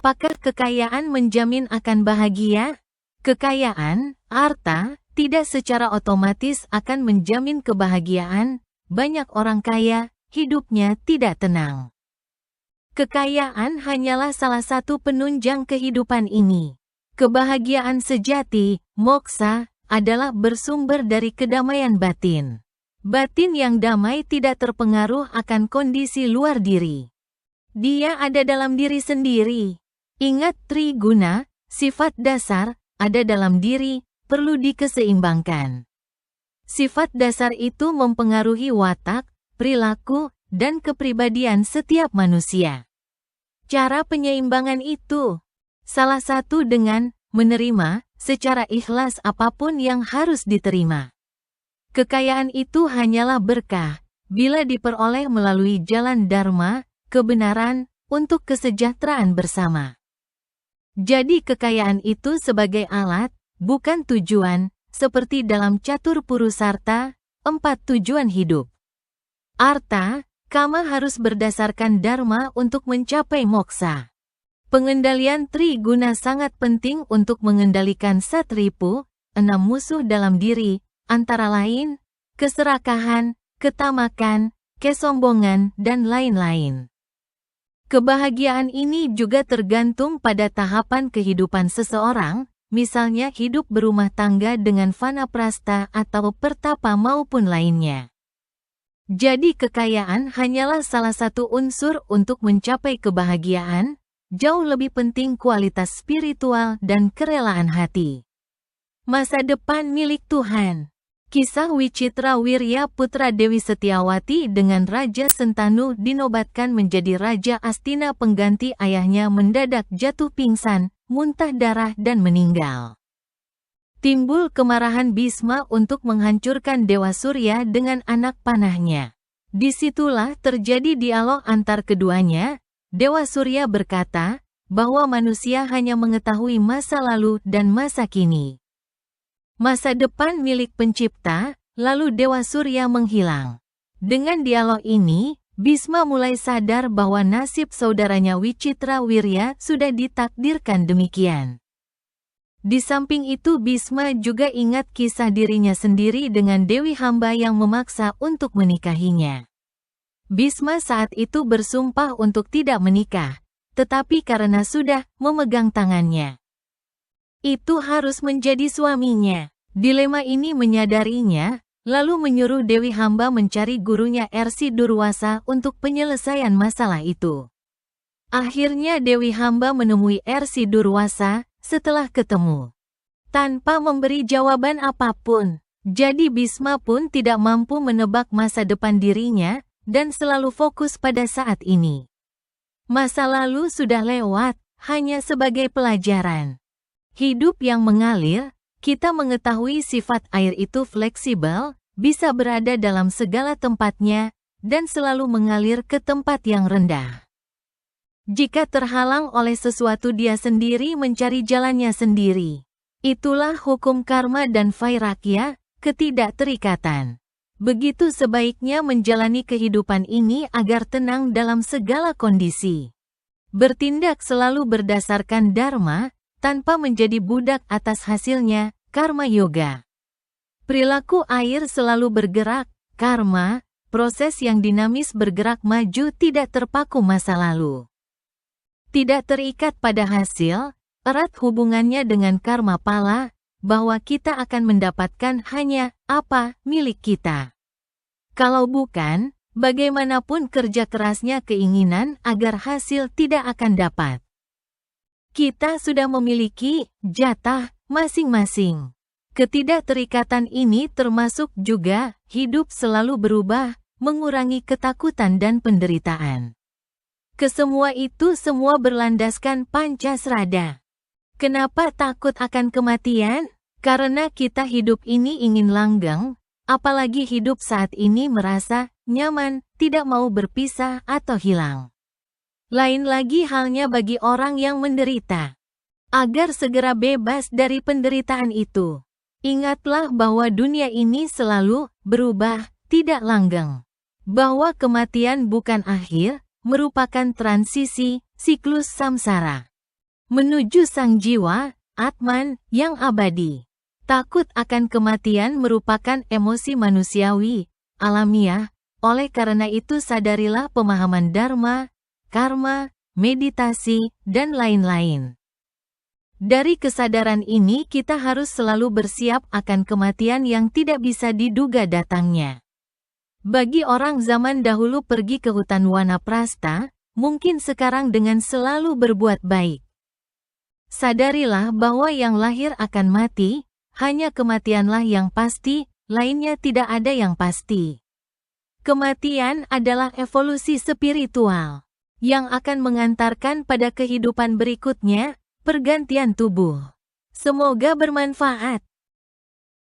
Apakah kekayaan menjamin akan bahagia? Kekayaan, harta, tidak secara otomatis akan menjamin kebahagiaan. Banyak orang kaya, hidupnya tidak tenang. Kekayaan hanyalah salah satu penunjang kehidupan ini. Kebahagiaan sejati, moksha, adalah bersumber dari kedamaian batin. Batin yang damai tidak terpengaruh akan kondisi luar diri. Dia ada dalam diri sendiri. Ingat triguna, sifat dasar, ada dalam diri, perlu dikeseimbangkan. Sifat dasar itu mempengaruhi watak, perilaku, dan kepribadian setiap manusia. Cara penyeimbangan itu, salah satu dengan menerima secara ikhlas apapun yang harus diterima. Kekayaan itu hanyalah berkah, bila diperoleh melalui jalan dharma, kebenaran, untuk kesejahteraan bersama. Jadi kekayaan itu sebagai alat, bukan tujuan, seperti dalam catur purusarta, 4 tujuan hidup. Arta, kama harus berdasarkan dharma untuk mencapai moksha. Pengendalian triguna sangat penting untuk mengendalikan satripu, 6 musuh dalam diri, antara lain, keserakahan, ketamakan, kesombongan, dan lain-lain. Kebahagiaan ini juga tergantung pada tahapan kehidupan seseorang, misalnya hidup berumah tangga dengan vanaprastha atau pertapa maupun lainnya. Jadi kekayaan hanyalah salah satu unsur untuk mencapai kebahagiaan, jauh lebih penting kualitas spiritual dan kerelaan hati. Masa depan milik Tuhan. Kisah Wicitra Wirya putra Dewi Setiawati dengan Raja Sentanu dinobatkan menjadi Raja Astina pengganti ayahnya mendadak jatuh pingsan, muntah darah dan meninggal. Timbul kemarahan Bisma untuk menghancurkan Dewa Surya dengan anak panahnya. Disitulah terjadi dialog antar keduanya. Dewa Surya berkata, bahwa manusia hanya mengetahui masa lalu dan masa kini. Masa depan milik pencipta, lalu Dewa Surya menghilang. Dengan dialog ini, Bisma mulai sadar bahwa nasib saudaranya Wicitra Wirya sudah ditakdirkan demikian. Di samping itu Bisma juga ingat kisah dirinya sendiri dengan Dewi hamba yang memaksa untuk menikahinya. Bisma saat itu bersumpah untuk tidak menikah, tetapi karena sudah memegang tangannya, itu harus menjadi suaminya. Dilema ini menyadarinya, lalu menyuruh Dewi hamba mencari gurunya Ersi Durwasa untuk penyelesaian masalah itu. Akhirnya Dewi hamba menemui Ersi Durwasa, setelah ketemu, tanpa memberi jawaban apapun. Jadi Bisma pun tidak mampu menebak masa depan dirinya, dan selalu fokus pada saat ini. Masa lalu sudah lewat, hanya sebagai pelajaran. Hidup yang mengalir, kita mengetahui sifat air itu fleksibel, bisa berada dalam segala tempatnya, dan selalu mengalir ke tempat yang rendah. Jika terhalang oleh sesuatu dia sendiri mencari jalannya sendiri. Itulah hukum karma dan vairakya, ketidakterikatan. Begitu sebaiknya menjalani kehidupan ini agar tenang dalam segala kondisi. Bertindak selalu berdasarkan dharma, tanpa menjadi budak atas hasilnya, karma yoga. Perilaku air selalu bergerak, karma, proses yang dinamis bergerak maju tidak terpaku masa lalu. Tidak terikat pada hasil, erat hubungannya dengan karma pala, bahwa kita akan mendapatkan hanya apa milik kita. Kalau bukan, bagaimanapun kerja kerasnya keinginan agar hasil tidak akan dapat. Kita sudah memiliki jatah masing-masing. Ketidakterikatan ini termasuk juga hidup selalu berubah, mengurangi ketakutan dan penderitaan. Kesemua itu semua berlandaskan Pancasrada. Kenapa takut akan kematian? Karena kita hidup ini ingin langgeng, apalagi hidup saat ini merasa nyaman, tidak mau berpisah atau hilang. Lain lagi halnya bagi orang yang menderita. Agar segera bebas dari penderitaan itu. Ingatlah bahwa dunia ini selalu berubah, tidak langgeng. Bahwa kematian bukan akhir, merupakan transisi, siklus samsara. menuju sang jiwa, Atman, yang abadi. Takut akan kematian merupakan emosi manusiawi, alamiah, oleh karena itu sadarilah pemahaman dharma, karma, meditasi, dan lain-lain. Dari kesadaran ini kita harus selalu bersiap akan kematian yang tidak bisa diduga datangnya. Bagi orang zaman dahulu pergi ke hutan Wanaprastha, mungkin sekarang dengan selalu berbuat baik. Sadarilah bahwa yang lahir akan mati, hanya kematianlah yang pasti, lainnya tidak ada yang pasti. Kematian adalah evolusi spiritual yang akan mengantarkan pada kehidupan berikutnya, pergantian tubuh. Semoga bermanfaat.